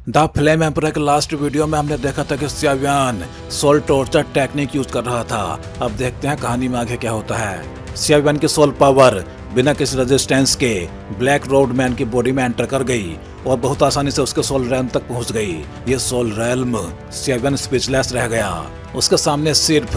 The flame emperor के last video में हमने देखा था कि सियावियन सोल टॉर्चर टेक्निक यूज कर रहा था। अब देखते हैं कहानी में आगे क्या होता है। सियावियन की सोल पावर बिना किसी रेजिस्टेंस के ब्लैक रोड मैन की बॉडी में एंटर कर गई और बहुत आसानी से उसके सोल रैल्म तक पहुंच गई। ये सोल रैल्म सियावियन स्पीचलेस रह गया। उसके सामने सिर्फ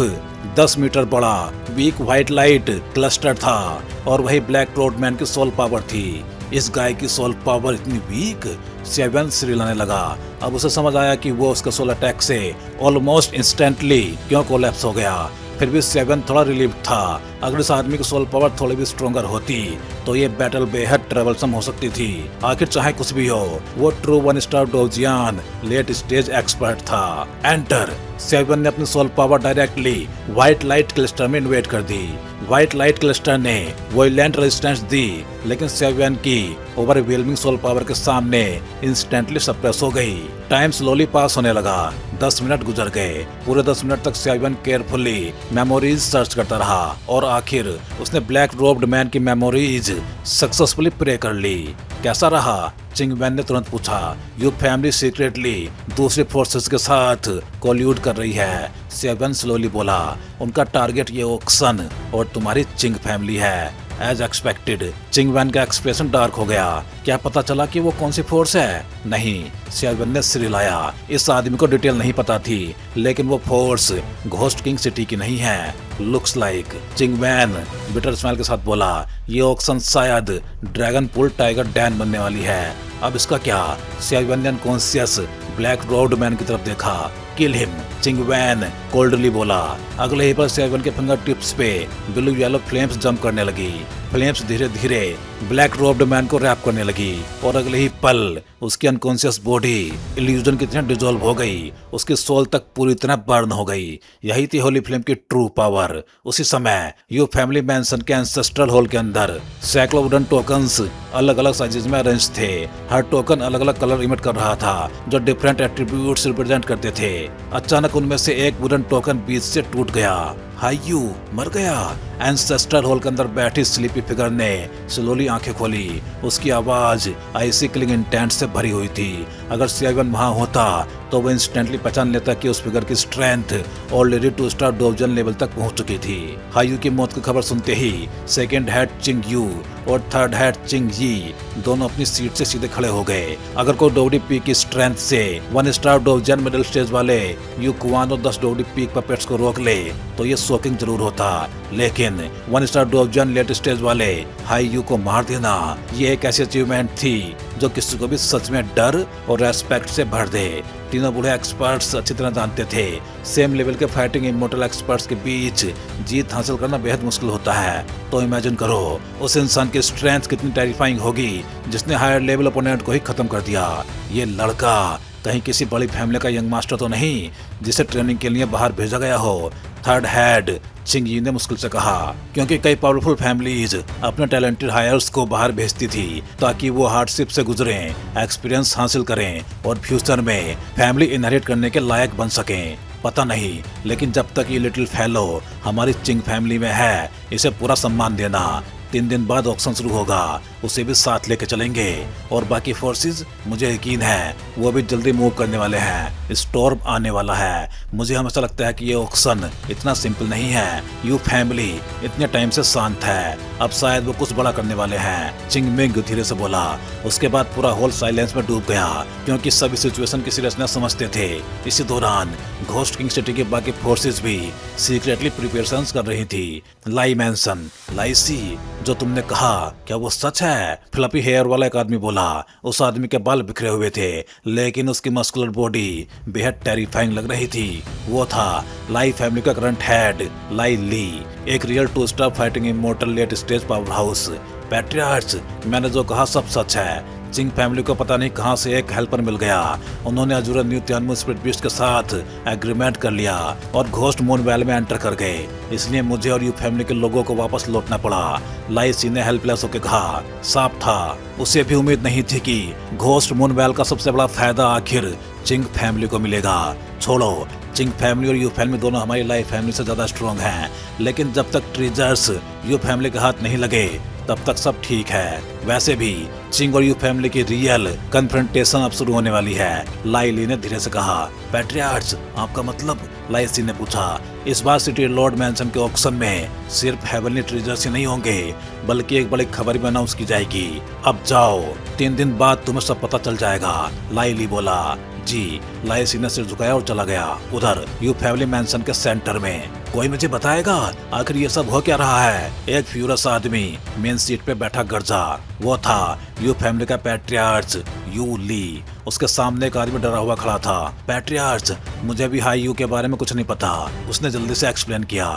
10 मीटर बड़ा वीक व्हाइट लाइट क्लस्टर था और वही ब्लैक रोड मैन की सोल पावर थी। इस गाय की सोल पावर इतनी वीक, सियावियन सिरिलाने लगा। अब उसे समझ आया कि वो उसके सोल अटैक से ऑलमोस्ट इंस्टेंटली क्यों कोलैप्स हो गया। फिर भी सियावियन थोड़ा रिलीव था। अगर इस आदमी की सोल पावर थोड़ी भी स्ट्रोंगर होती तो ये बैटल बेहद ट्रेवलसम हो सकती थी। आखिर चाहे कुछ भी हो, वो ट्रू 1 स्टार डोजियन लेट स्टेज एक्सपर्ट था। एंटर सियावियन ने अपनी soul power directly white light cluster में इन्वेट कर दी। व्हाइट लाइट क्लस्टर ने वॉयलेंट रेजिस्टेंस दी, लेकिन सियावियन की ओवरवेलमिंग सोल पावर के सामने इंस्टेंटली सप्रेस हो गई। टाइम स्लोली पास होने लगा। 10 मिनट गुजर गए। पूरे 10 मिनट तक सियावियन केयरफुली मेमोरीज सर्च करता रहा और आखिर उसने ब्लैक रोब्ड मैन की मेमोरीज सक्सेसफुली प्रे कर ली। कैसा रहा? चिंगवैन ने तुरंत पूछा। यू फैमिली सीक्रेटली दूसरी फोर्सेस के साथ कोल्यूड कर रही है, सियावियन स्लोली बोला। उनका टारगेट ये ओक्सन और तुम्हारी चिंग फैमिली है। एज एक्सपेक्टेड चिंगवैन का एक्सप्रेशन डार्क हो गया। क्या पता चला कि वो कौन सी फोर्स है? नहीं, सियावियन ने सिर हिलाया। इस आदमी को डिटेल नहीं पता थी, लेकिन वो फोर्स घोस्ट किंग सिटी की नहीं है। लुक्स लाइक, चिंगवैन बिटर स्माइल के साथ बोला। ये ऑक्शन शायद ड्रैगन पुल टाइगर डैन बनने वाली है। अब इसका क्या? सियावियन ने अनकॉन्शियस ब्लैक रोड मैन की तरफ देखा। किल हिम, चिंगवैन कोल्डली बोला। अगले ही पर सियावियन के फिंगर टिप्स पे ब्लू येलो फ्लेम्स जंप करने लगी। फ्लेम्स धीरे धीरे ब्लैक रोब्ड मैन को रैप करने लगी और अगले ही पल उसकी अनकॉन्शियस बॉडी इल्यूजन की तरह डिसॉल्व हो गई। उसकी सोल तक पूरी तरह बर्न हो गई। यही थी होली फ्लेम की ट्रू पावर। उसी समय यू फैमिली मैंसन के एंसेस्ट्रल हॉल के अंदर सैकड़ों वुडन टोकन्स अलग अलग साइजेज में अरेंज थे। हर टोकन अलग अलग कलर इमिट कर रहा था, जो डिफरेंट एट्रीब्यूट्स रिप्रेजेंट करते थे। अचानक उनमें से एक वुडन टोकन बीच से टूट गया। हाय यू मर गया। एंसेस्ट्रल हॉल के अंदर बैठी स्लीपी फिगर ने स्लोली आंखें खोली। उसकी आवाज आइसी किलिंग इंटेंट से भरी हुई थी। अगर सियावियन वहां होता तो वो इंस्टेंटली पहचान लेता कि उस फिगर की स्ट्रेंथ ऑलरेडी 2 स्टार डोजियन लेवल तक पहुंच चुकी थी। हायू की मौत की खबर सुनते ही सेकंड हेड चिंग यू और थर्ड हेड चिंग यी दोनों अपनी सीट से सीधे खड़े हो गए। अगर कोई डोडी पीक की स्ट्रेंथ से 1 स्टार डोजियन मिडिल स्टेज वाले यू कुआन और 10 डोडी पीक पपेट्स को रोक ले तो ये शॉकिंग जरूर होता, लेकिन 1 स्टार डोजियन लेट स्टेज वाले हाई यू को मार देना ये एक ऐसी अचीवमेंट थी जो किसी को भी सच में डर और रेस्पेक्ट से भर दे। तीनों बूढ़े एक्सपर्ट्स अच्छी तरह जानते थे, सेम लेवल के फाइटिंग इमोर्टल एक्सपर्ट्स के बीच जीत हासिल करना बेहद मुश्किल होता है। तो इमेजिन करो उस इंसान की स्ट्रेंथ कितनी टेरिफाइंग होगी जिसने हायर लेवल ओपोनेंट को ही खत्म कर दिया। ये लड़का कहीं किसी बड़ी फैमिली का यंग मास्टर तो नहीं जिसे ट्रेनिंग के लिए बाहर भेजा गया हो? थर्ड हेड चिंग यी ने मुश्किल से कहा, क्योंकि कई पावरफुल फैमिलीज अपने टैलेंटेड हायर्स को बाहर भेजती थी ताकि वो हार्डशिप से गुजरें, एक्सपीरियंस हासिल करें और फ्यूचर में फैमिली इनहेरिट करने के लायक बन सकें। पता नहीं, लेकिन जब तक ये लिटिल फेलो हमारी चिंग फैमिली में है, इसे पूरा सम्मान देना। 3 दिन बाद ऑक्शन शुरू होगा, उसे भी साथ लेके चलेंगे और बाकी फोर्सेस मुझे यकीन है वो भी जल्दी मूव करने वाले हैं। स्टॉर्म आने वाला है। मुझे हमेशा लगता है कि ये ऑक्शन इतना सिंपल नहीं है। यू फैमिली इतने टाइम से शांत है, अब शायद वो कुछ बड़ा करने वाले हैं, चिंगमिंग धीरे से बोला। उसके बाद पूरा हॉल साइलेंस में डूब गया, क्योंकि सभी सिचुएशन की सीरियसनेस समझते थे। इसी दौरान घोस्ट किंग सिटी की बाकी फोर्सेस भी सीक्रेटली प्रिपरेशंस कर रही थी। लाई मैंसन, लाइसी, जो तुमने कहा क्या वो सच है? फ्लफी हेयर वाला एक आदमी बोला। उस आदमी के बाल बिखरे हुए थे, लेकिन उसकी मस्कुलर बॉडी बेहद टेरिफाइंग लग रही थी। वो था लाई फैमिली का करंट हेड लाई ली, एक real 2 star fighting immortal late stage powerhouse. Patriots, मैंने जो कहा सब सच है। चिंग फैमिली को पता नहीं कहां से एक हेल्पर मिल गया। उन्होंने अजूरा न्यू त्यानमू स्पिरिट बीस्ट के साथ एग्रीमेंट कर लिया और घोस्ट मून वैल में एंटर कर गए। इसलिए मुझे और यू फैमिली के लोगों को वापस लौटना पड़ा। लाइसी ने हेल्पलेस होकर कहा। साफ था, उसे भी उम्मीद नहीं थी कि घोस्ट मून वैल का सबसे बड़ा फायदा आखिर चिंग फैमिली को मिलेगा। छोड़ो, चिंग फैमिली और यू फैमिली दोनों हमारी लाइफ फैमिली से ज्यादा स्ट्रॉन्ग हैं, लेकिन जब तक ट्रीजर्स यू फैमिली के हाथ नहीं लगे तब तक सब ठीक है। वैसे भी चिंग और यू फैमिली की रियल कन्फ्रंटेशन अब शुरू होने वाली है। लाई ली ने धीरे से कहा। पैट्रियार्च, आपका मतलब? लाई सी ने पूछा। इस बार सिटी लॉर्ड मैंशन के ऑक्शन में सिर्फ हेवनली ट्रेजर्स ही नहीं होंगे, बल्कि एक बड़ी खबर भी अनाउंस की जाएगी। अब जाओ, 3 दिन बाद तुम्हें सब पता चल जाएगा, लाई ली बोला। जी, लाई सी ने सिर झुकाया और चला गया। उधर यू फैमिली मैंशन के सेंटर में कोई मुझे बताएगा आखिर ये सब हो क्या रहा है? एक फ्यूरस आदमी मेन सीट पे बैठा गरजा। वो था यू फैमिली का पैट्रियार्च यू ली। उसके सामने एक आदमी डरा हुआ खड़ा था। पैट्रियार्च, मुझे भी हाई यू के बारे में कुछ नहीं पता, उसने जल्दी से एक्सप्लेन किया।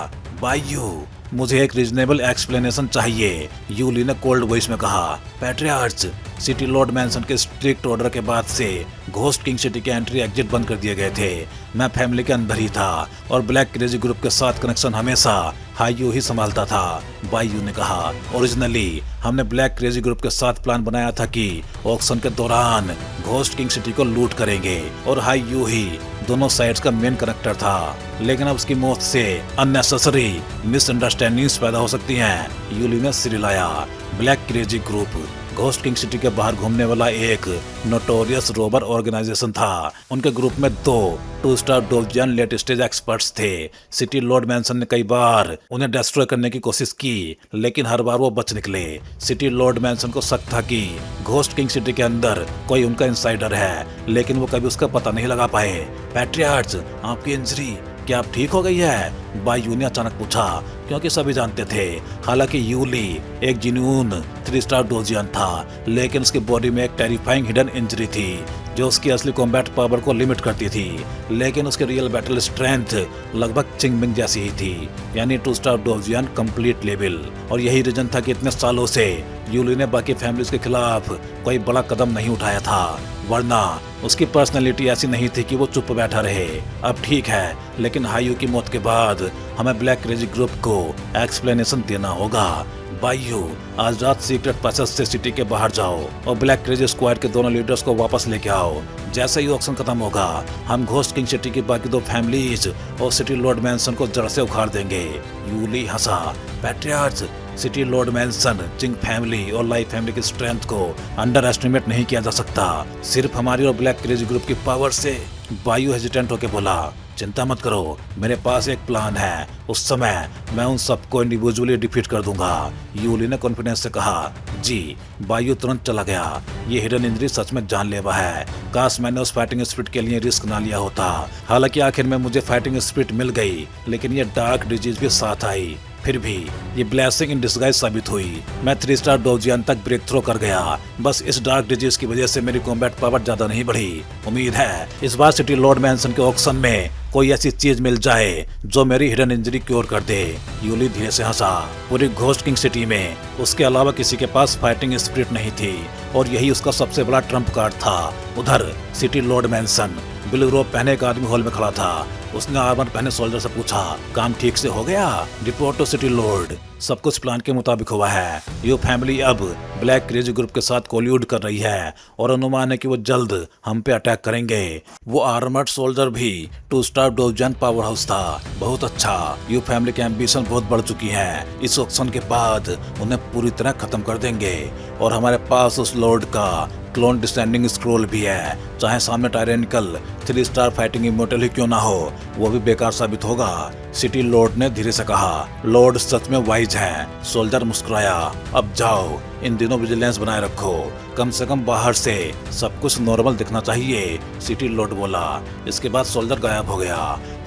बाय यू, मुझे एक रीजनेबल एक्सप्लेनेशन चाहिए, यू ली ने कोल्ड वॉइस में कहा। पैट्रियार्च, सिटी लॉर्ड मैंशन के स्ट्रिक्ट ऑर्डर के बाद से घोस्ट किंग सिटी के एंट्री एग्जिट बंद कर दिए गए थे। मैं फैमिली के अंदर ही था और ब्लैक क्रेजी ग्रुप के साथ कनेक्शन हमेशा हाई यू ही संभालता था, बाई यू ने कहा। ओरिजिनली हमने ब्लैक क्रेजी ग्रुप के साथ प्लान बनाया था कि ऑक्शन के दौरान घोस्ट किंग सिटी को लूट करेंगे और हाई यू ही दोनों साइड्स का मेन कनेक्टर था। लेकिन अब उसकी मौत से अननेसेसरी मिसअंडरस्टैंडिंग्स पैदा हो सकती हैं, यूली ने सिर हिलाया। Black crazy group ghost king city के बाहर घूमने वाला एक नोटोरियस रोबर ऑर्गेनाइजेशन था। उनके ग्रुप में 2 स्टार डोजियन लेट स्टेज एक्सपर्ट्स थे। सिटी लॉर्ड मैंशन ने कई बार उन्हें डिस्ट्रॉय करने की कोशिश की, लेकिन हर बार वो बच निकले। सिटी लॉर्ड मैंशन को शक था कि घोस्ट किंग सिटी के अंदर कोई उनका इंसाइडर है, लेकिन वो कभी उसका पता नहीं लगा पाए। पैट्रियार्च, आपकी इंजरी क्या आप ठीक हो गई है? बाई यू ने अचानक पूछा, क्योंकि सभी जानते थे हालांकि यूली एक जिन्यून 3 स्टार डोजियन था, लेकिन उसकी बॉडी में एक टेरिफाइंग हिडन इंजरी थी जो उसकी असली कॉम्बैट पावर को लिमिट करती थी। लेकिन उसकी रियल बैटल स्ट्रेंथ लगभग चिंगमिंग जैसी ही थी, यानी 2 स्टार डोजियन कंप्लीट लेवल। और यही रीजन था कि इतने सालों से यूली ने बाकी फैमिलीज के खिलाफ कोई बड़ा कदम नहीं उठाया था, वरना उसकी पर्सनैलिटी ऐसी नहीं थी कि वो चुप बैठा रहे। अब ठीक है, लेकिन हाईयू की मौत के बाद हमें ब्लैक क्रेजी ग्रुप को एक्सप्लेनेशन देना होगा। बाइयू, आज रात सीक्रेट पैसेज से सिटी के बाहर जाओ और ब्लैक क्रेजी स्क्वाड के दोनों लीडर्स को वापस लेके आओ। जैसे ही ऑक्शन खत्म होगा, हम घोस्ट किंग सिटी की बाकी 2 फैमिलीज और सिटी लॉर्ड मैंशन को जड़ से उखाड़ देंगे। यूली हंसा। Patriarch, city lord mansion, Ching family और लाई फैमिली की स्ट्रेंथ को अंडर एस्टिमेट नहीं किया जा सकता, सिर्फ हमारी और ब्लैक क्रेजी ग्रुप की पावर से। बायू हेजिटेंट होकर बोला, चिंता मत करो, मेरे पास एक प्लान है। उस समय मैं उन सबको इंडिविजुअली डिफीट कर दूंगा, यूली ने कॉन्फिडेंस से कहा। जी, बायू तुरंत चला गया। ये हिडन इंजरी सच में जानलेवा है। काश मैंने उस फाइटिंग स्पिरिट के लिए रिस्क ना लिया होता। हालांकि आखिर में मुझे फाइटिंग स्पिरिट मिल गई, लेकिन ये डार्क डिजीज भी साथ आई। फिर भी ये ब्लेसिंग इन डिस्गाइज साबित हुई। मैं 3 स्टार डोजियन तक ब्रेक थ्रो कर गया। बस इस डार्क डिजीज की वजह से मेरी कॉम्बैट पावर ज्यादा नहीं बढ़ी। उम्मीद है इस बार सिटी लॉर्ड मैंशन के ऑक्शन में कोई ऐसी चीज मिल जाए जो मेरी हिडन इंजरी क्योर कर दे। यूली धीरे से हंसा। पूरी घोस्ट किंग सिटी में उसके अलावा किसी के पास फाइटिंग स्पिरिट नहीं थी और यही उसका सबसे बड़ा ट्रम्प कार्ड था। उधर सिटी लॉर्ड मैंशन ब्लू रोब पहने एक आदमी हॉल में खड़ा था। उसने आर्मर पहने सोल्जर से पूछा, काम ठीक से हो गया? रिपोर्ट टू सिटी लॉर्ड, सब कुछ प्लान के मुताबिक हुआ है। यू फैमिली अब ब्लैक क्रेजी ग्रुप के साथ कोलियूड कर रही है और अनुमान है कि वो जल्द हम पे अटैक करेंगे। वो आर्मर्ड सोल्जर भी 2 स्टार डोजियन पावर हाउस था। बहुत अच्छा, यू फैमिली की एम्बिशन बहुत बढ़ चुकी है। इस ऑक्शन के बाद उन्हें पूरी तरह खत्म कर देंगे और हमारे पास उस लॉर्ड का क्लोन डिसेंडिंग स्क्रोल भी है। चाहे सामने टायरेनिकल 3 स्टार फाइटिंग इमोर्टल ही क्यों ना हो, वो भी बेकार साबित होगा, सिटी लॉर्ड ने धीरे से कहा। लॉर्ड सच में वाइज है, सोल्जर मुस्कुराया। अब जाओ, इन दिनों विजिलेंस बनाए रखो, कम से कम बाहर से सब कुछ नॉर्मल दिखना चाहिए, सिटी लॉर्ड बोला। इसके बाद सोल्जर गायब हो गया।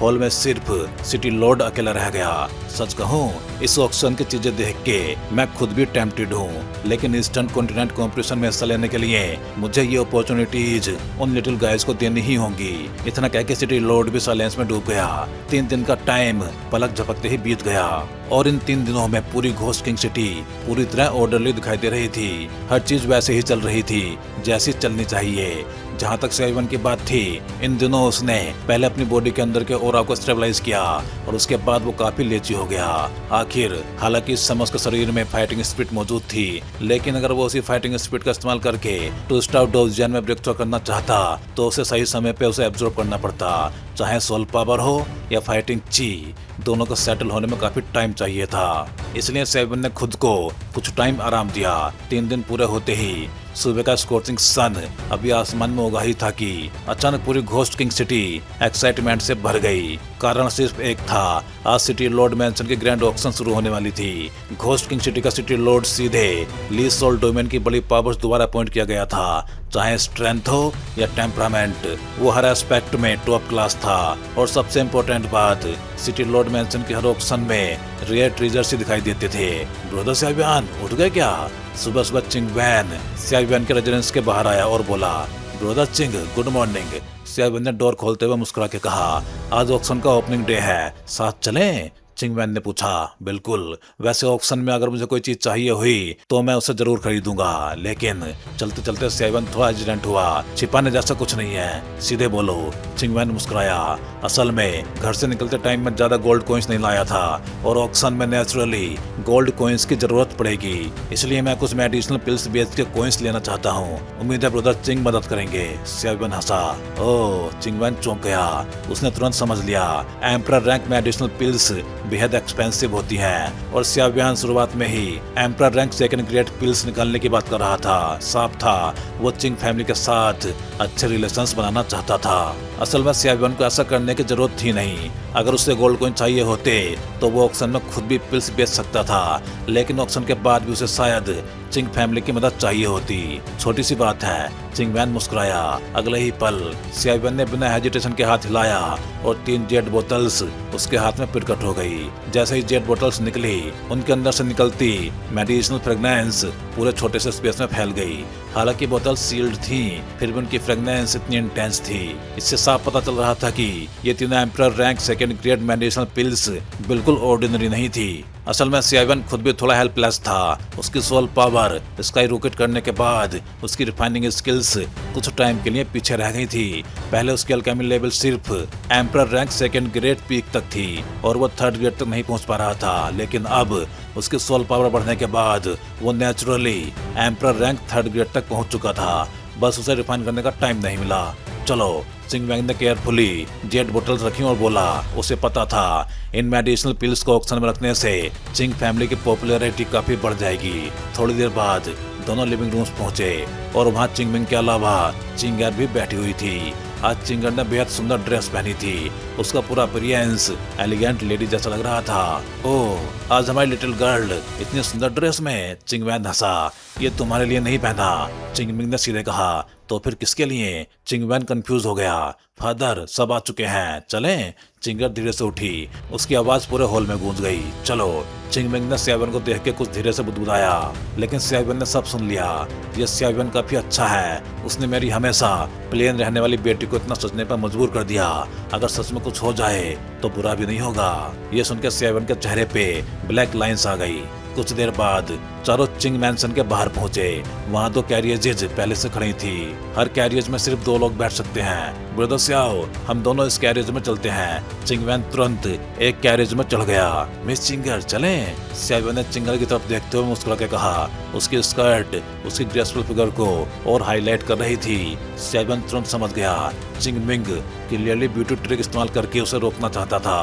हॉल में सिर्फ सिटी लॉर्ड अकेला रह गया। सच कहूँ, इस ऑक्शन की चीजें देख के मैं खुद भी टेम्प्टेड हूँ, लेकिन ईस्टर्न कॉन्टिनेंट कॉम्पिटिशन में हिस्सा लेने के लिए मुझे ये अपॉर्चुनिटीज उन लिटिल गाइज को देनी ही होंगी। इतना कह के सिटी लॉर्ड भी साइलेंस में डूब गया। 3 दिन का टाइम पलक झपकते ही बीत गया और इन 3 दिनों में पूरी घोस्ट किंग सिटी पूरी तरह ऑर्डरली दिखाई दे रही थी। हर चीज वैसे ही चल रही थी जैसी चलनी चाहिए। जहाँ तक सेवन की बात थी, इन दिनों उसने पहले अपनी बॉडी के अंदर के ऑरा को स्टेबलाइज किया और उसके बाद वो काफी लेची हो गया। आखिर हालांकि इस समय उसके शरीर में फाइटिंग स्पिरिट मौजूद थी, लेकिन अगर वो उसी फाइटिंग स्पिरिट का इस्तेमाल करके 2 स्टार डोजियन में ब्रेक थ्रो करना चाहता तो उसे सही समय पे उसे एब्जॉर्ब करना पड़ता। चाहे सोल पावर हो या फाइटिंग ची, दोनों को सेटल होने में काफी टाइम चाहिए था। इसलिए सेवन ने खुद को कुछ टाइम आराम दिया। 3 दिन पूरे होते ही सुबह का स्कॉचिंग सन अभी आसमान में उगा ही था कि अचानक पूरी घोस्ट किंग सिटी एक्साइटमेंट से भर गई। कारण सिर्फ एक था, आज सिटी लॉर्ड मैंशन की ग्रैंड ऑक्शन शुरू होने वाली थी। घोस्ट किंग सिटी का सिटी लॉर्ड सीधे ली सोल डोमेन की बड़ी पावर्स दोबारा अपॉइंट किया गया था। चाहे स्ट्रेंथ हो या टेम्परामेंट, वो हर एस्पेक्ट में टॉप क्लास था। और सबसे इम्पोर्टेंट बात, सिटी लॉर्ड मैंशन के हर ऑक्शन में रेयर ट्रेजर्स ही दिखाई देते थे। ब्रदर सियावियान उठ गए क्या? सुबह सुबह चिंग वैन सियावियान के रेजिडेंस के बाहर आया और बोला, ब्रदर चिंग गुड मॉर्निंग। सियावियान ने डोर खोलते हुए मुस्कुरा के कहा, आज ऑक्शन का ओपनिंग डे है, साथ चलें? चिंगमैन ने पूछा, बिल्कुल। वैसे ऑक्शन में अगर मुझे कोई चीज चाहिए हुई तो मैं उसे जरूर खरीदूंगा, लेकिन चलते चलते सियावियान थोड़ा हेजिटेंट हुआ। छिपाने जैसा कुछ नहीं है, सीधे बोलो। चिंगमैन मुस्कुराया, असल में घर से निकलते टाइम में ज्यादा गोल्ड कॉइन्स नहीं लाया था और ऑक्शन में नेचुरली गोल्ड कॉइन्स की जरूरत पड़ेगी, इसलिए मैं कुछ मेडिसिनल पिल्स बेच के कॉइन्स लेना चाहता हूँ। उम्मीद है ब्रदर चिंग मदद करेंगे। सियावियान हंसा। ओह, चिंगमैन चौंक गया। उसने तुरंत समझ लिया, एम्परर रैंक मेडिसिनल पिल्स बेहद एक्सपेंसिव होती हैं और सियावियान शुरुआत में ही emperor rank second grade pills निकालने की बात कर रहा था। साफ था वो चिंग फैमिली के साथ अच्छे रिलेशंस बनाना चाहता था। असल में सियावियान को ऐसा करने की जरूरत थी नहीं। अगर उसे गोल्ड कॉइन चाहिए होते तो वो ऑक्शन में खुद भी पिल्स बेच सकता था, लेकिन ऑक्शन के बाद भी उसे शायद चिंग फैमिली की मदद चाहिए होती। छोटी सी बात है। चिंगमैन मुस्कुराया। अगले ही पल सियावियान ने बिना हेजिटेशन के हाथ हिलाया और 3 जेट बोतल्स उसके हाथ में प्रकट हो गई। जैसे ही जेट बोतल्स निकली, उनके अंदर से निकलती मेडिसिनल फ्रेगनेंस पूरे छोटे से स्पेस में फैल गई। हालांकि बोतल सील्ड थी, फिर भी उनकी फ्रेगनेंस इतनी इंटेंस थी, इससे साफ पता चल रहा था कि ये तीनों emperor rank second grade medicinal pills बिल्कुल ऑर्डिनरी नहीं थी। असल में सियावियान खुद भी थोड़ा हेल्पलेस था। उसकी सोल पावर स्काई रॉकेट करने के बाद उसकी रिफाइनिंग स्किल्स कुछ टाइम के लिए पीछे रह गई थी। पहले उसकी अल्केमी लेवल सिर्फ emperor rank second grade peak तक थी और वो 3rd ग्रेड तक नहीं पहुंच पा रहा था, लेकिन अब उसकी सोल पावर बढ़ने के बाद वो naturally emperor rank 3rd grade तक पहुंच चुका था। बस उसे रिफाइन करने का टाइम नहीं मिला। चलो। चिंगमैन ने केयरफुली जेट बोतल्स रखी और बोला, उसे पता था इन मेडिसिनल पिल्स को ऑक्शन में रखने से चिंग फैमिली की पॉपुलैरिटी काफी बढ़ जाएगी। थोड़ी देर बाद दोनों लिविंग रूम्स पहुंचे और वहां चिंगमिंग के अलावा चिंगर भी बैठी हुई थी। आज चिंगर ने बेहद सुंदर ड्रेस पहनी थी। उसका पूरा अपीयरेंस एलिगेंट लेडी जैसा लग रहा था। ओह, आज हमारी लिटिल गर्ल इतनी सुंदर ड्रेस में? चिंगमैन हंसा। ये तुम्हारे लिए नहीं पहना, चिंगमिंग ने सीधे कहा। तो फिर किसके लिए? चिंगमैन कंफ्यूज हो गया। फादर, सब आ चुके हैं, चलें? चिंगर धीरे से उठी। उसकी आवाज पूरे हॉल में गूंज गई। चलो। चिंगमिंग ने सियावियान को देख के कुछ धीरे से बुदबुदाया, लेकिन सियावियान ने सब सुन लिया। ये सियावियान काफी अच्छा है। उसने मेरी हमेशा प्लेन रहने वाली बेटी को इतना सोचने पर मजबूर कर दिया। अगर सच में कुछ हो जाए तो बुरा भी नहीं होगा। ये सुनकर सियावियान के चेहरे पे ब्लैक लाइंस आ गई। कुछ देर बाद चारों चिंग मैंशन के बाहर पहुंचे। वहाँ 2 कैरियजेज पहले से खड़ी थी। हर कैरियज में सिर्फ 2 लोग बैठ सकते हैं। ब्रदर सियाओ, हम दोनों इस कैरियज में चलते हैं। चिंगमैन तुरंत एक कैरियज में चढ़ गया। मिस चिंगर, चलें? सियावियान ने चिंगर की तरफ देखते हुए मुस्कुरा के कहा। उसकी स्कर्ट उसकी ग्रेसफुल फिगर को और हाईलाइट कर रही थी। सियावियान तुरंत समझ गया चिंगमिंग क्लियरली ब्यूटी ट्रिक इस्तेमाल करके उसे रोकना चाहता था।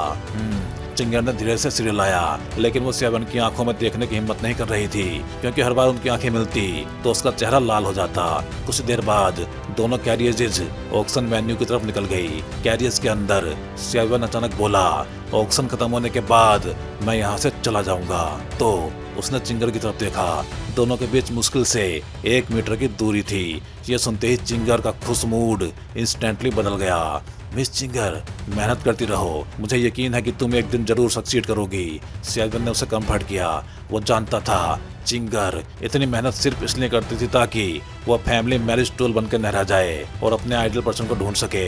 चिंगर ने धीरे से सिर हिलाया, लेकिन वो सियावियान की आंखों में देखने की हिम्मत नहीं कर रही थी, क्योंकि हर बार उनकी आंखें मिलती तो उसका चेहरा लाल हो जाता। कुछ देर बाद दोनों कैरियजेज ऑक्शन वेन्यू की तरफ निकल गई। कैरियज के अंदर सियावियान अचानक बोला, ऑक्शन खत्म होने के बाद मैं यहाँ से चला जाऊंगा। तो उसने चिंगर की तरफ देखा। दोनों के बीच मुश्किल से 1 मीटर की दूरी थी। ये सुनते ही चिंगर का खुश मूड इंस्टेंटली बदल गया। मिस चिंगर, मेहनत करती रहो, मुझे यकीन है कि तुम एक दिन जरूर सक्सीड करोगी। सियावियान ने उसे कंफर्ट किया। वो जानता था चिंगर इतनी मेहनत सिर्फ इसलिए करती थी ताकि वो फैमिली मैरिज टूल बनकर न रह जाए और अपने आइडियल पर्सन को ढूंढ सके।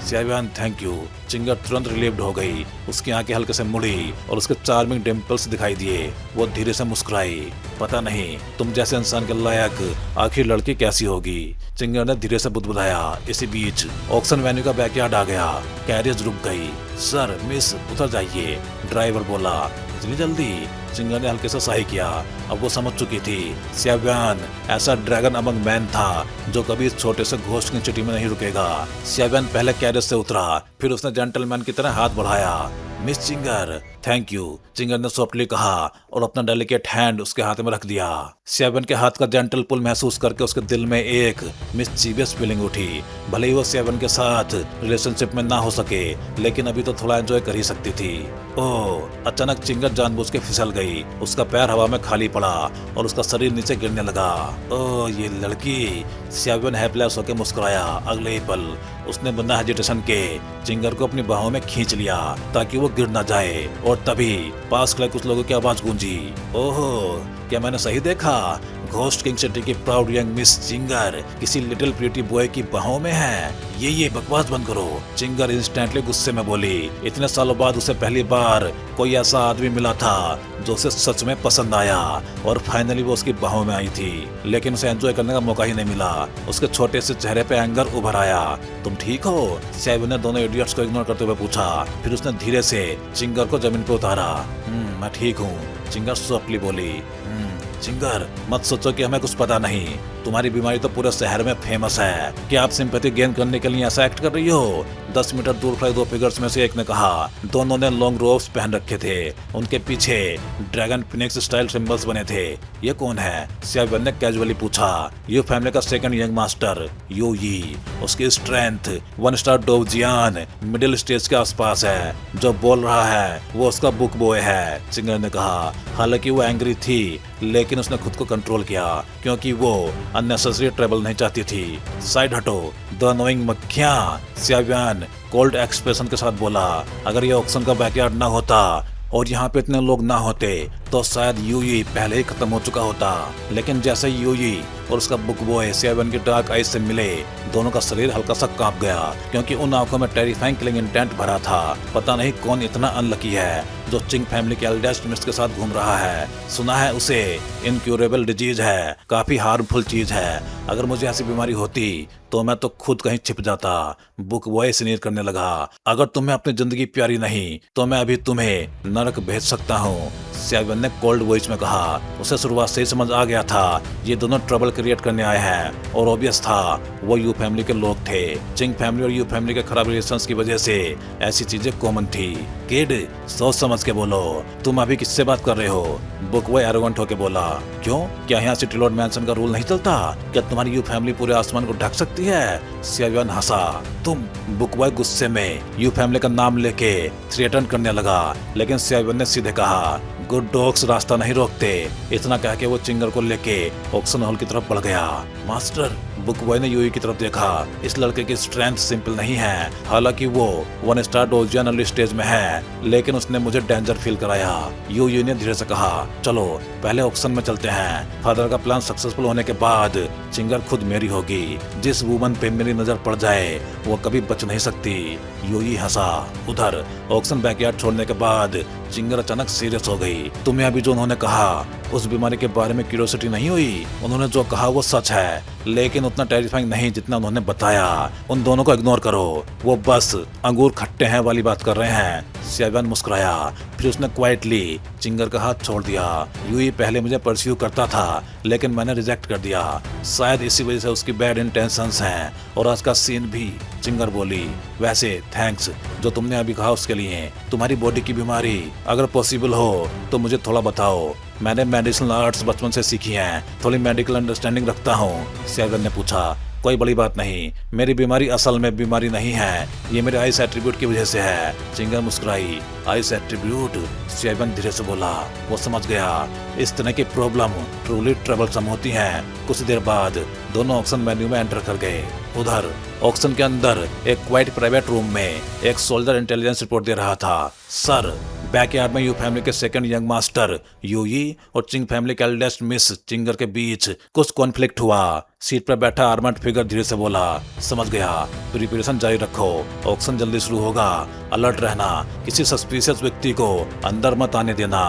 सियावियान, थैंक यू। चिंगर तुरंत रिलीव्ड हो गई। उसकी आंखें हल्के से मुड़ी और उसके चार्मिंग डिम्पल्स दिखाई दिए। वो धीरे से मुस्कुराई। पता नहीं तुम जैसे इंसान के लायक आखिर लड़की कैसी होगी। चिंगर ने धीरे से बुदबुदाया। इसी बीच ऑक्शन वेन्यू का बैकयार्ड आ गया। कैरियज रुक गई। सर, मिस, उतर जाइए, ड्राइवर बोला। इतनी जल्दी? चिंगर ने हल्के से सही किया। अब वो समझ चुकी थी सियाव्यान ऐसा ड्रैगन अमंग मैन था जो कभी इस छोटे से घोस्ट की चिटी में नहीं रुकेगा। सियाव्यान पहले कैरेज से उतरा, फिर उसने जेंटलमैन की तरह हाथ बढ़ाया। मिस चिंगर, थैंक यू, चिंगर ने सॉफ्टली कहा और अपना डेलिकेट हैंड उसके हाथ में रख दिया। सियाव्यान के हाथ का जेंटल पुल महसूस करके उसके दिल में एक मिस्चीवियस फीलिंग उठी। भले ही वो सियाव्यान के साथ रिलेशनशिप में ना हो सके, लेकिन अभी तो थोड़ा एंजॉय कर ही सकती थी। ओह, अचानक चिंगर जानबूझ के फिसल गई। उसका पैर हवा में खाली पड़ा और उसका शरीर नीचे गिरने लगा। ओह, ये लड़की। सियाव्यान हेल्पलेस होकर मुस्कुराया। अगले ही पल उसने बिना हेजिटेशन के चिंगर को अपनी बाहों में खींच लिया ताकि वो गिर ना जाए। और तभी पास खड़े कुछ लोगों की आवाज गूंजी। ओहो, क्या मैंने सही देखा? घोस्ट किंग सिटी की प्राउड यंग मिस चिंगर किसी लिटिल प्रीटी बॉय की बाहों में है। ये बकवास बंद करो। चिंगर इंस्टेंटली गुस्से में बोली। इतने सालों बाद उसे पहली बार कोई ऐसा आदमी मिला था जो उसे सच में पसंद आया और फाइनली वो उसकी बाहों में आई थी, लेकिन उसे एंजॉय करने का मौका ही नहीं मिला। उसके छोटे से चेहरे पे एंगर उभर आया। तुम ठीक हो? सियाव्यान ने दोनों इडियट्स को इग्नोर करते हुए पूछा। फिर उसने धीरे से चिंगर को जमीन पे उतारा। मैं ठीक हूँ, चिंगर सॉफ्टली बोली। चिंगर, मत सोचो कि हमें कुछ पता नहीं। तुम्हारी बीमारी तो पूरे शहर में फेमस है। क्या आप सिंपैथी गेन करने के लिए ऐसा एक्ट कर रही हो? 10 मीटर दूर खड़े दो फिगर्स में से एक ने कहा। दोनों ने लॉन्ग रोब्स पहन रखे थे। उनके पीछे ड्रैगन फिनिक्स स्टाइल सिंबल्स बने थे। ये कौन है? सियाव्यान ने कैजुअली पूछा। यू फैमिली का सेकंड यंग मास्टर यू यी। उसकी स्ट्रेंथ 1 स्टार डोवजियान मिडिल स्टेज के आसपास है। जो बोल रहा है वो उसका बुक बॉय है, चिंगर ने कहा। हालांकि वो एंग्री थी, लेकिन उसने खुद को कंट्रोल किया क्योंकि वो अननेसेसरी ट्रबल नहीं चाहती थी। साइड हटो द नोइंग मक्खियां, सियाव्यान कोल्ड एक्सप्रेशन के साथ बोला। अगर ये ऑक्शन का बैकयार्ड ना होता और यहाँ पे इतने लोग ना होते तो शायद यूई पहले ही खत्म हो चुका होता। लेकिन जैसे यूई और उसका बुक बॉय सियाव्यान की डार्क आइज से मिले, दोनों का शरीर हल्का सा कांप गया क्योंकि उन आंखों में टेरिफाइंग किलिंग इंटेंट भरा था। पता नहीं कौन इतना अनलकी है जो चिंग फैमिली के एल्डेस्ट मिस के साथ घूम रहा है। सुना है उसे इनक्यूरेबल डिजीज है, काफी हार्मफुल चीज है। अगर मुझे ऐसी बीमारी होती तो मैं तो खुद कहीं छिप जाता। बुक बॉय स्नीर करने लगा। अगर तुम्हें अपनी जिंदगी प्यारी नहीं तो मैं अभी तुम्हें नरक भेज सकता हूँ, सियाव्यान ने कोल्ड वॉइस में कहा। उसे शुरुआत से ही समझ आ गया था ये दोनों ट्रबल क्रिएट करने आए हैं और ऑब्वियस था वो यू फैमिली के लोग थे। चिंग फैमिली और यू फैमिली के खराब रिलेशंस की वजह से ऐसी चीजें कॉमन थी। किड, सोच समझ के बोलो। तुम अभी किससे बात कर रहे हो? बुक बॉय एरोगेंट होके बोला। क्यों, क्या यहाँ सिटी लॉर्ड मैंसन का रूल नहीं चलता? क्या तुम्हारी यू फैमिली पूरे आसमान को ढक सकती है? सियाव्यान हंसा। तुम? बुक बॉय गुस्से में यू फैमिली का नाम लेके थ्रेटन करने लगा, लेकिन सियाव्यान ने सीधे कहा गुड डॉग्स रास्ता नहीं रोकते। इतना कह के वो चिंगर को लेके ऑक्शन हॉल की तरफ बढ़ गया। मास्टर, बुक बॉय ने यूई की तरफ देखा। इस लड़के की स्ट्रेंथ सिंपल नहीं है। हालांकि वो 1 स्टार डोजियन अर्ली स्टेज में है, लेकिन उसने मुझे डेंजर फील कराया। यूई ने धीरे से कहा, चलो पहले ऑक्शन में चलते हैं। फादर का प्लान सक्सेसफुल होने के बाद चिंगर खुद मेरी होगी। जिस वुमन पे मेरी नजर पड़ जाए वो कभी बच नहीं सकती। यूई हंसा। उधर ऑक्शन बैकयार्ड छोड़ने के बाद चिंगर अचानक सीरियस हो गई। तुम्हें अभी जो उन्होंने कहा उस बीमारी के बारे में क्यूरियोसिटी नहीं हुई? उन्होंने जो कहा वो सच है, लेकिन उतना टेरिफाइंग नहीं जितना उन्होंने बताया। उन दोनों को इग्नोर करो, वो बस अंगूर खट्टे हैं वाली बात कर रहे हैं। सियाव्यान मुस्कुराया। फिर उसने क्वाइटली चिंगर का हाथ छोड़ दिया। यूई पहले मुझे परस्यू करता था, लेकिन मैंने रिजेक्ट कर दिया। शायद इसी वजह से उसकी बैड इंटेंशंस हैं और आज का सीन भी। चिंगर बोली। वैसे थैंक्स जो तुमने अभी कहा उसके लिए। तुम्हारी बॉडी की बीमारी अगर पॉसिबल हो तो मुझे थोड़ा बताओ। मैंने मेडिसिनल आर्ट्स बचपन से सीखी हैं, थोड़ी मेडिकल अंडरस्टैंडिंग रखता हूँ। सियाव्यान ने पूछा। कोई बड़ी बात नहीं, मेरी बीमारी असल में बीमारी नहीं है, ये मेरे आइस एट्रीब्यूट की वजह से है। चिंगर मुस्कुराई। Ice attribute? सियाव्यान धीरे से बोला। वो समझ गया इस तरह की प्रॉब्लम ट्रूली ट्रबलसम होती हैं। कुछ देर बाद दोनों ऑक्शन मेन्यू में एंटर कर गए। उधर ऑक्शन के अंदर एक क्वाइट प्राइवेट रूम में एक सोल्जर इंटेलिजेंस रिपोर्ट दे रहा था। सर, बैकयार्ड में यू फैमिली के सेकंड यंग मास्टर यूई और चिंग फैमिली के एल्डेस्ट मिस चिंगर के बीच कुछ कॉन्फ्लिक्ट हुआ। सीट पर बैठा आर्मर्ड फिगर धीरे से बोला। समझ गया, प्रिपरेशन जारी रखो, ऑक्शन जल्दी शुरू होगा। अलर्ट रहना, किसी सस्पिशियस व्यक्ति को अंदर मत आने देना।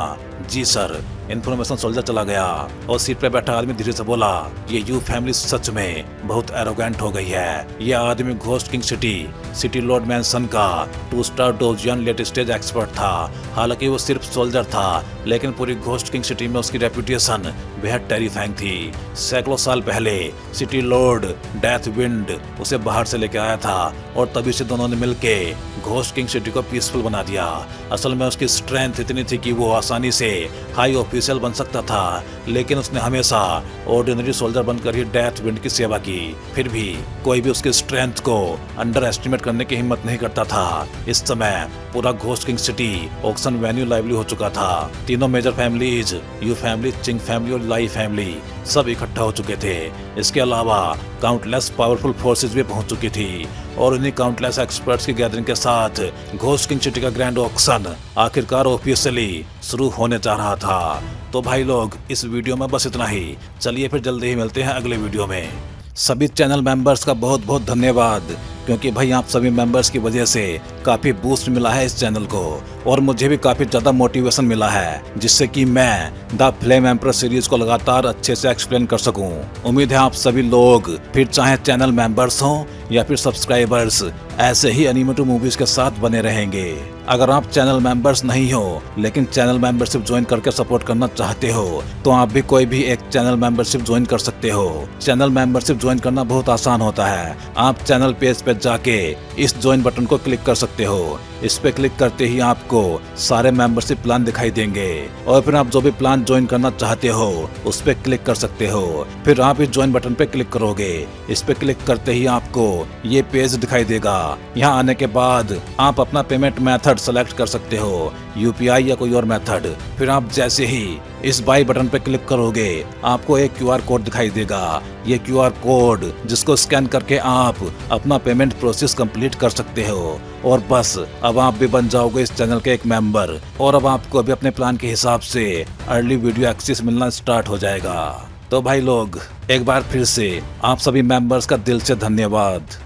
जी सर। इन्फॉर्मेशन सोल्जर चला गया और सीट पे बैठा आदमी धीरे से बोला, ये यू फैमिली सच में बहुत एरोगेंट हो गई है। ये आदमी घोस्ट किंग सिटी लॉर्ड मैंसन का 2 स्टार डोजियन लेट स्टेज एक्सपर्ट था। हालांकि वो सिर्फ सोल्जर था, लेकिन पूरी घोस्ट किंग सिटी में उसकी रेपुटेशन बेहद टेरिफाइंग थी। सैकड़ों साल पहले सिटी लॉर्ड डेथ विंड उसे बाहर से लेके आया था और तभी से दोनों ने मिलके घोस्ट किंग सिटी को पीसफुल बना दिया। असल में उसकी स्ट्रेंथ इतनी थी कि वो आसानी से हाई ऑफिशियल बन सकता था, लेकिन उसने हमेशा ऑर्डिनरी सोल्जर बनकर ही डेथ विंड की सेवा की। फिर भी कोई भी उसकी स्ट्रेंथ को अंडर एस्टिमेट करने की हिम्मत नहीं करता था। इस समय पूरा ghost king city auction venue lively हो चुका था। तीनों major families, Yu family, Ching family और लाई फैमिली, सब इकट्ठा हो चुके थे। इसके अलावा काउंटलेस पावरफुल फोर्सेस भी पहुंच चुकी थी और इन्हीं काउंटलेस एक्सपर्ट्स की गैदरिंग के साथ घोस्ट किंग सिटी का ग्रैंड ऑक्शन आखिरकार ऑफिशियली शुरू होने जा रहा था। तो भाई लोग, इस वीडियो में बस इतना ही। चलिए फिर जल्दी ही मिलते हैं अगले वीडियो में। सभी चैनल मेंबर्स का बहुत बहुत धन्यवाद, क्योंकि भाई आप सभी मेंबर्स की वजह से काफी बूस्ट मिला है इस चैनल को और मुझे भी काफी ज्यादा मोटिवेशन मिला है, जिससे कि मैं द फ्लेम एम्परर सीरीज को लगातार अच्छे से एक्सप्लेन कर सकूं। उम्मीद है आप सभी लोग, फिर चाहे चैनल मेंबर्स हों या फिर सब्सक्राइबर्स, ऐसे ही एनिमेटेड मूवीज के साथ बने रहेंगे। अगर आप चैनल मेंबर्स नहीं हो लेकिन चैनल मेंबरशिप ज्वाइन करके सपोर्ट करना चाहते हो, तो आप भी कोई भी एक चैनल मेंबरशिप ज्वाइन कर सकते हो। चैनल मेंबरशिप ज्वाइन करना बहुत आसान होता है। आप चैनल पेज पे जाके इस ज्वाइन बटन को क्लिक कर सकते हो। इस पे क्लिक करते ही आपको सारे मेंबरशिप प्लान दिखाई देंगे और फिर आप जो भी प्लान ज्वाइन करना चाहते हो उस पे क्लिक कर सकते हो। फिर आप इस ज्वाइन बटन पे क्लिक करोगे। इस पे क्लिक करते ही आपको ये पेज दिखाई देगा। यहाँ आने के बाद आप अपना पेमेंट मेथड सेलेक्ट कर सकते हो, यूपीआई या कोई और मेथड। फिर आप जैसे ही इस बाई बटन पे क्लिक करोगे, आपको एक क्यूआर कोड दिखाई देगा। ये क्यूआर कोड जिसको स्कैन करके आप अपना पेमेंट प्रोसेस कंप्लीट कर सकते हो और बस अब आप भी बन जाओगे इस चैनल के एक मेंबर और अब आपको अभी अपने प्लान के हिसाब से अर्ली वीडियो एक्सेस मिलना स्टार्ट हो जाएगा। तो भाई लोग, एक बार फिर से आप सभी मेंबर्स का दिल से धन्यवाद।